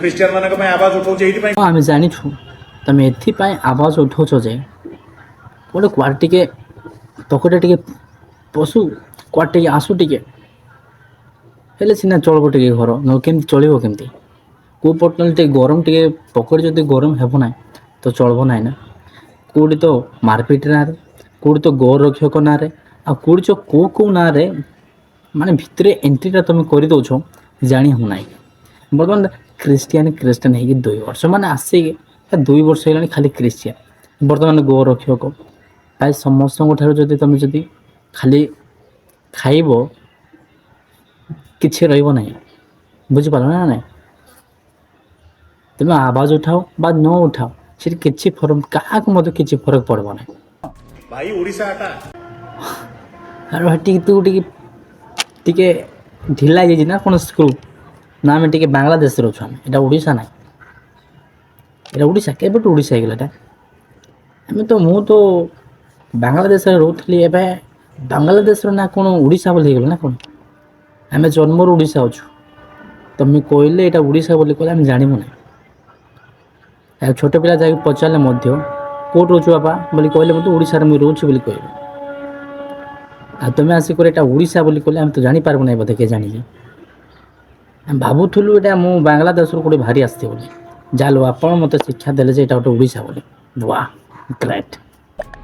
Christian ମାନଙ୍କ ପାଇଁ ଆବାଜ ଉଠାଉଛି ଏଇଥିପାଇଁ। ଆମେ ଜାଣିଛୁ ତମେ ଏଥିପାଇଁ ଆବାଜ ଉଠାଉଛ ଯେ ଗୋଟେ କୁଆଡ଼େ ଟିକେ ପକେଟରେ ଟିକେ ପଶୁ କୁଆଡ଼େ ଟିକେ ଆସୁ ଟିକେ ହେଲେ ସିନା ଚଳିବ ଟିକେ ଘର ନହେଲେ କେମିତି ଚଳିବ କେମିତି କେଉଁ ପଟରେ ଟିକେ ଗରମ ଟିକେ ପକେଟ ଯଦି ଗରମ ହେବ ନାହିଁ ତ ଚଳିବ ନାହିଁ ନା। କେଉଁଠି ତ ମାରପିଟ ନାଁରେ, କେଉଁଠି ତ ଗୋରକ୍ଷକ ନାଁରେ, ଆଉ କେଉଁଠି କେଉଁ ନାଁରେ ମାନେ ଭିତରେ ଏଣ୍ଟ୍ରିଟା ତୁମେ କରିଦେଉଛ ଜାଣି ହେଉନାହିଁ। ବର୍ତ୍ତମାନ ଖ୍ରୀଷ୍ଟିଆନ ହେଇକି 2 ବର୍ଷ ମାନେ ଆସିକି 2 ବର୍ଷ ହେଇଗଲାଣି ଖାଲି ଖ୍ରୀଷ୍ଟିଆନ। ବର୍ତ୍ତମାନ ଗୋରକ୍ଷକ ପ୍ରାୟ ସମସ୍ତଙ୍କ ଠାରୁ ଯଦି ଖାଲି ଖାଇବ କିଛି ରହିବ ନାହିଁ। ବୁଝିପାରିଲ ନା ନାହିଁ? ତୁମେ ଆବାଜ ଉଠାଅ ବା ନ ଉଠାଅ ସେଠି କିଛି କାହାକୁ ମଧ୍ୟ କିଛି ଫରକ ପଡ଼ିବ ନାହିଁ। ଭାଇ ଓଡ଼ିଶାଟା ଆରେ ଭାଇ ତୁ ଟିକେ ଢିଲା ହେଇଯାଇଛି ନା କ'ଣ ସ୍କ୍ରୁ? ନା ଆମେ ଟିକେ ବାଂଲାଦେଶରେ ଅଛୁ, ଏଇଟା ଓଡ଼ିଶା ନାହିଁ। ଏଇଟା ଓଡ଼ିଶା କେବେଠୁ ଓଡ଼ିଶା ହେଇଗଲା ଏଇଟା? ମୁଁ ତ ବାଂଲାଦେଶରେ ରହୁଥିଲି, ଏବେ ବାଂଲାଦେଶର ନା କ'ଣ ଓଡ଼ିଶା ବୋଲି ହେଇଗଲା ନା କ'ଣ? ଆମେ ଜନ୍ମରୁ ଓଡ଼ିଶା ଅଛୁ, ତମେ କହିଲେ ଏଇଟା ଓଡ଼ିଶା ବୋଲି କହିଲେ ଆମେ ଜାଣିବୁ ନାହିଁ। ଆଉ ଛୋଟ ପିଲା ଯାଇକି ପଚାରିଲେ ମଧ୍ୟ କେଉଁଠି ରହୁଛୁ ବାପା ବୋଲି କହିଲେ ମଧ୍ୟ ଓଡ଼ିଶାରେ ମୁଁ ରହୁଛି ବୋଲି କହିବେ। ଆଉ ତୁମେ ଆସିକରି ଏଇଟା ଓଡ଼ିଶା ବୋଲି କହିଲେ ଆମେ ତ ଜାଣିପାରିବୁ ନାହିଁ ବୋଧେ, କିଏ ଜାଣିଛି? ଆମେ ଭାବୁଥିଲୁ ଏଇଟା ମୁଁ ବାଂଲାଦେଶରୁ ଗୋଟେ ବାହାରି ଆସିଛି ବୋଲି। ଯାହା ଆପଣ ମୋତେ ଶିକ୍ଷା ଦେଲେ ଯେ ଏଇଟା ଗୋଟେ ଓଡ଼ିଶା ବୋଲି। Wow great.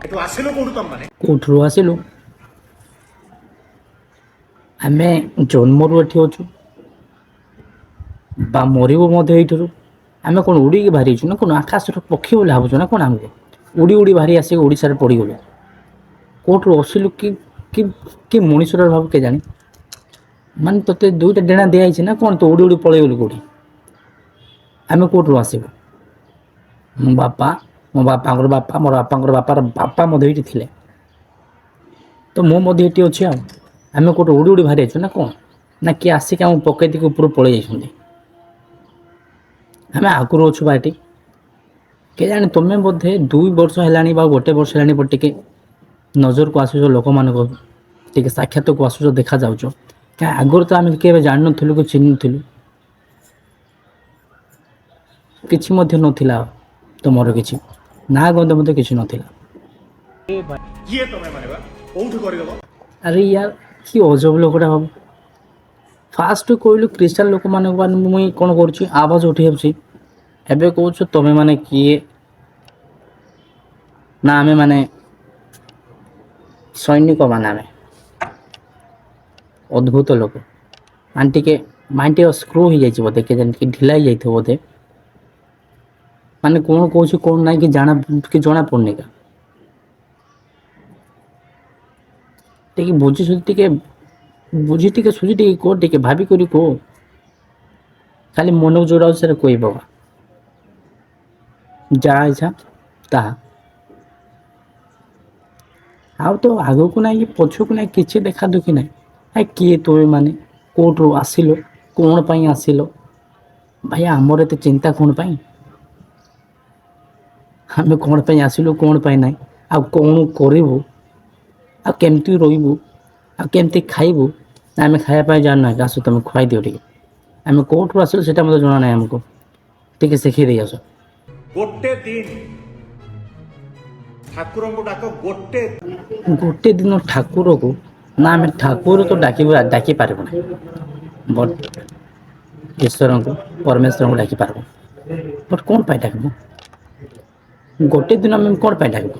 ଏଠୁ ଆସିଲୁ କୋଉଠୁ ତମ ମାନେ? କେଉଁଠୁ ଆସିଲୁ? ଆମେ ଜନ୍ମରୁ ଏଠି ଅଛୁ ବା ମରିବୁ ମଧ୍ୟ ଏଇଠାରୁ। ଆମେ କ'ଣ ଉଡ଼ିକି ବାହାରିଛୁ ନା କ'ଣ? ଆକାଶର ପକ୍ଷୀ ବୋଲି ଭାବୁଛୁ ନା କ'ଣ? ଆମକୁ ଉଡ଼ି ଉଡ଼ି ବାହାରି ଆସିକି ଓଡ଼ିଶାରେ ପଡ଼ିଗଲୁ। କେଉଁଠୁ ଆସିଲୁ କି ମଣିଷର ଭାବୁ କେଜାଣି? ମାନେ ତୋତେ 2ଟା ଡେଣା ଦିଆହେଇଛି ନା କ'ଣ? ତୁ ଉଡ଼ି ଉଡ଼ି ପଳେଇଗଲୁ କେଉଁଠି? ଆମେ କେଉଁଠୁ ଆସିବୁ? ମୋ ବାପାଙ୍କର ବାପା, ମୋର ବାପାଙ୍କର ବାପାର ବାପା ମଧ୍ୟ ଏଇଠି ଥିଲେ, ତ ମୁଁ ମଧ୍ୟ ଏଠି ଅଛି। ଆଉ ଆମେ କେଉଁଠୁ ଉଡ଼ି ଉଡ଼ି ବାହାରି ଯାଇଛୁ ନା କ'ଣ? ନା କିଏ ଆସିକି ଆମକୁ ପକେଇ ଦେଇକି ଉପରୁ ପଳେଇ ଯାଇଛନ୍ତି? ଆମେ ଆଗରୁ ଅଛୁ ବା ଏଠି। କେଜାଣି ତୁମେ ବୋଧେ 2 ବର୍ଷ ହେଲାଣି ବା 1 ବର୍ଷ ହେଲାଣି ଟିକେ ନଜରକୁ ଆସୁଛ, ଲୋକମାନଙ୍କୁ ଟିକେ ସାକ୍ଷାତକୁ ଆସୁଛ, ଦେଖାଯାଉଛ। କାହିଁ ଆଗରୁ ତ ଆମେ କେବେ ଜାଣିନଥିଲୁ କି ଚିହ୍ନିନଥିଲୁ, କିଛି ମଧ୍ୟ ନଥିଲା ତୁମର କିଛି ନା ଗନ୍ଧ ମଧ୍ୟ କିଛି ନଥିଲା। କିଏ ତମେ ମାନେ ବା କୋଉଠୁ କରିଦବ? ଆରେ ୟାର କି ଅଜବ ଲୋକଟା ଭାବୁ। ଫାଷ୍ଟ କହିଲୁ ଖ୍ରୀଷ୍ଟିଆନ ଲୋକମାନଙ୍କୁ ମୁଇଁ କ'ଣ କରୁଛି ଆବାଜ ଉଠି ଯାଉଛି, ଏବେ କହୁଛୁ ତମେ ମାନେ କିଏ? ନା ଆମେ ମାନେ ସୈନିକ ମାନେ ଆମେ। ଅଦ୍ଭୁତ ଲୋକ ମାନେ ଟିକେ ମାଇଣ୍ଡ ଟିକେ ସ୍କ୍ରୁ ହେଇଯାଇଛି ବୋଧେ, କେଜାଣି ଟିକେ ଢିଲା ହେଇଯାଇଥିବ ବୋଧେ। ମାନେ କ'ଣ କହୁଛୁ କ'ଣ ନାହିଁ କି ଜଣା ପଡ଼ୁନି କା। ଟିକେ ବୁଝି ସୁଝି ଟିକେ ସୁଝି ଟିକେ କହ, ଟିକେ ଭାବି କରି କହ। ଖାଲି ମନକୁ ଯୋଉଟା ଆଉଛି ସେଟା କହି ପକା, ଯାହା ଇଚ୍ଛା ତାହା। ଆଉ ତ ଆଗକୁ ନାହିଁ କି ପଛକୁ ନାହିଁ, କିଛି ଦେଖା ଦୁଖି ନାହିଁ। କିଏ ତୁମେ ମାନେ? କେଉଁଠୁ ଆସିଲ? କ'ଣ ପାଇଁ ଆସିଲ? ଭାଇ ଆମର ଏତେ ଚିନ୍ତା କ'ଣ ପାଇଁ? ଆମେ କ'ଣ ପାଇଁ ଆସିଲୁ କ'ଣ ପାଇଁ ନାହିଁ, ଆଉ କ'ଣ କରିବୁ, ଆଉ କେମିତି ରହିବୁ, ଆଉ କେମିତି ଖାଇବୁ? ଆମେ ଖାଇବା ପାଇଁ ଜାଣିନାହିଁ, ଆସ ତୁମେ ଖୁଆଇ ଦିଅ ଟିକେ। ଆମେ କେଉଁଠୁ ଆସିଲୁ ସେଇଟା ମୋତେ ଜଣା ନାହିଁ, ଆମକୁ ଟିକେ ଶିଖେଇ ଦେଇ ଆସ। ଗୋଟେ ଦିନ ଠାକୁରଙ୍କୁ ଡାକ, ଗୋଟେ ଦିନ ଠାକୁରକୁ? ନା ଆମେ ଠାକୁର ତ ଡାକି ପାରିବୁ ନାହିଁ, ବଟ୍ ଈଶ୍ୱରଙ୍କୁ ପରମେଶ୍ୱରଙ୍କୁ ଡାକିପାରିବୁ। ବଟ୍ କ'ଣ ପାଇଁ ଡାକିବୁ? ଗୋଟେ ଦିନ ଆମେ କ'ଣ ପାଇଁ ଡାକିବୁ?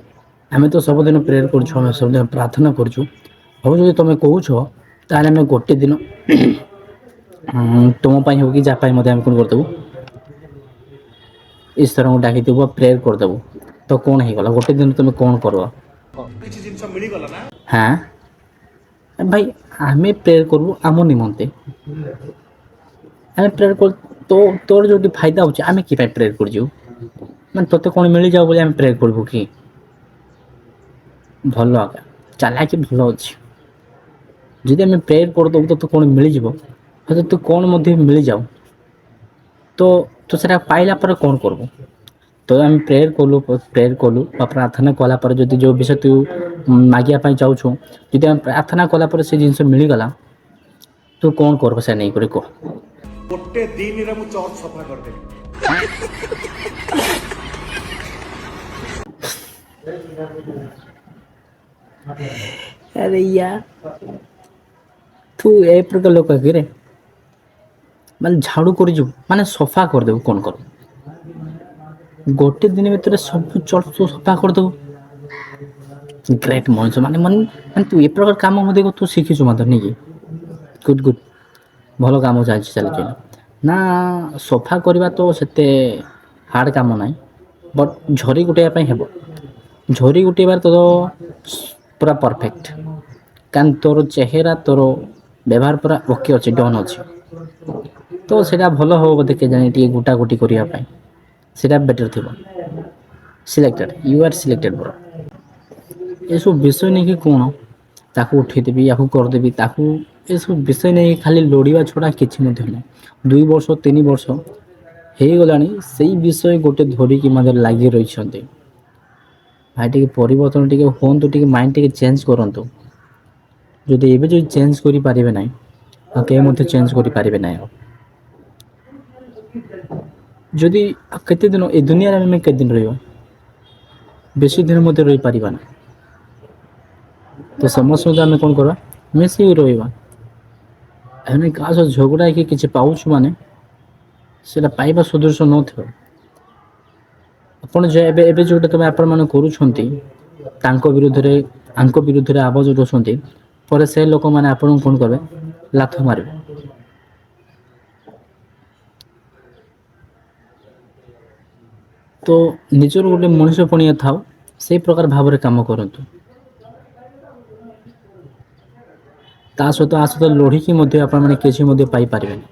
ଆମେ ତ ସବୁଦିନ ପ୍ରେୟର କରୁଛୁ, ଆମେ ସବୁଦିନ ପ୍ରାର୍ଥନା କରୁଛୁ। ହଉ ଯଦି ତୁମେ କହୁଛ ତାହେଲେ ଆମେ ଗୋଟେ ଦିନ ତୁମ ପାଇଁ ହଉ କି ଯାହା ପାଇଁ ମଧ୍ୟ ଆମେ କ'ଣ କରିଦେବୁ, ଈଶ୍ୱରଙ୍କୁ ଡାକିଦେବୁ, ପ୍ରେୟର କରିଦେବୁ। ତ କ'ଣ ହେଇଗଲା? ଗୋଟେ ଦିନ ତୁମେ କ'ଣ କରିବ? କିଛି ଜିନିଷ ମିଳିଗଲା ନା? ହଁ ଭାଇ, ଆମେ ପ୍ରେୟର କରିବୁ ଆମ ନିମନ୍ତେ। ଆମେ ପ୍ରେୟର କରୁ, ତୋର ଯଦି ଫାଇଦା ହେଉଛି ଆମେ କି ପାଇଁ ପ୍ରେୟର କରିଯିବୁ? ମାନେ ତୋତେ କ'ଣ ମିଳିଯାଉ ବୋଲି ଆମେ ପ୍ରେୟର କରିବୁ କି? ଭଲ ଆଜ୍ଞା, ଚାଲାକି ଭଲ ଅଛି। ଯଦି ଆମେ ପ୍ରେୟର କରିଦେବୁ ତୋତେ କ'ଣ ମିଳିଯିବ, ଯଦି ତୁ କ'ଣ ମଧ୍ୟ ମିଳିଯାଉ, ତ ତୁ ସେଟା ପାଇଲା ପରେ କ'ଣ କରିବୁ? ତ ଆମେ ପ୍ରେୟର କଲୁ ବା ପ୍ରାର୍ଥନା କଲା ପରେ ଯଦି ଯେଉଁ ବିଷୟ ତୁ ମାଗିବା ପାଇଁ ଚାହୁଁଛୁ, ଯଦି ଆମେ ପ୍ରାର୍ଥନା କଲା ପରେ ସେ ଜିନିଷ ମିଳିଗଲା, ତୁ କ'ଣ କରିବୁ ସେ ନେଇକରି କହ? ଗୋଟେ ଦିନରେ ମୁଁ ଚର୍ଚ୍ଚ ସଫା କରିଦେବି। अरे यार तू ए प्रकार लोक किरे ମାନେ ଝାଡୁ କରିଛୁ ମାନେ ସଫା କରିଦେବୁ କ'ଣ କର ଗୋଟେ ଦିନ ଭିତରେ ସବୁ ଚର୍ଚ୍ଚ ସଫା କରିଦେବୁ ଗ୍ରେଟ୍ ମଣିଷ ମାନେ ମାନେ ମାନେ ତୁ ଏ ପ୍ରକାର କାମ ମଧ୍ୟ ତୁ ଶିଖିଛୁ ମଧ୍ୟ ନେଇକି ଗୁଡ୍ ଗୁଡ୍ ଭଲ କାମ ଚାଲିଛି ନା ସଫା କରିବା ତ ସେତେ ହାର୍ଡ଼ କାମ ନାହିଁ ବଟ୍ ଝରି ଗୋଟେଇବା ପାଇଁ ହେବ ଝରି ଗୋଟେଇବାର ତୋର ପୁରା ପରଫେକ୍ଟ କାରଣ ତୋର ଚେହେରା ତୋର ବ୍ୟବହାର ପୁରା ଓକେ ଅଛି ଡନ୍ ଅଛି ତ ସେଇଟା ଭଲ ହେବ ବୋଧେ କେଜାଣି ଟିକେ ଗୋଟା ଗୋଟି କରିବା ପାଇଁ ସେଇଟା ବେଟର୍ ଥିବ ସିଲେକ୍ଟେଡ଼ ୟୁ ଆର୍ ସିଲେକ୍ଟେଡ଼ ବର ଏସବୁ ବିଷୟ ନେଇକି କ'ଣ ତାକୁ ଉଠେଇଦେବି ୟାକୁ କରିଦେବି ତାକୁ ଏସବୁ ବିଷୟ ନେଇକି ଖାଲି ଲୋଡ଼ିବା ଛଡ଼ା କିଛି ମଧ୍ୟ ନାହିଁ 2 ବର୍ଷ 3 ବର୍ଷ ହେଇଗଲାଣି ସେଇ ବିଷୟ ଗୋଟେ ଧରିକି ମଧ୍ୟ ଲାଗି ରହିଛନ୍ତି ଭାଇ ଟିକେ ପରିବର୍ତ୍ତନ ଟିକେ ହୁଅନ୍ତୁ ଟିକେ ମାଇଣ୍ଡ ଟିକେ ଚେଞ୍ଜ କରନ୍ତୁ ଯଦି ଏବେ ଯଦି ଚେଞ୍ଜ କରିପାରିବେ ନାହିଁ ଆଉ କେହି ମଧ୍ୟ ଚେଞ୍ଜ କରିପାରିବେ ନାହିଁ ଆଉ ଯଦି କେତେ ଦିନ ଏ ଦୁନିଆରେ ଆମେ କେତେ ଦିନ ରହିବା ବେଶୀ ଦିନ ମଧ୍ୟ ରହିପାରିବା ନା ତ ସମସ୍ତଙ୍କୁ ଆମେ କ'ଣ କରିବା ମିଶିକି ରହିବା ଆମେ କାହା ସହ ଝଗଡ଼ା ହେଇକି କିଛି ପାଉଛୁ ମାନେ ସେଇଟା ପାଇବା ସଦୃଶ ନଥିବ ଆପଣ ଯେ ଏବେ ଏବେ ଯେଉଁଟା ତୁମେ ଆପଣମାନେ କରୁଛନ୍ତି ତାଙ୍କ ବିରୁଦ୍ଧରେ ଆଙ୍କ ବିରୁଦ୍ଧରେ ଆବାଜ ଉଠାଉଛନ୍ତି ପରେ ସେ ଲୋକମାନେ ଆପଣଙ୍କୁ କ'ଣ କରିବେ ଲାଥ ମାରିବେ ତ ନିଜର ଗୋଟେ ମଣିଷ ପଣିଆ ଥାଉ ସେଇ ପ୍ରକାର ଭାବରେ କାମ କରନ୍ତୁ ତା ସହିତ ଲଢ଼ିକି ମଧ୍ୟ ଆପଣମାନେ କିଛି ମଧ୍ୟ ପାଇପାରିବେନି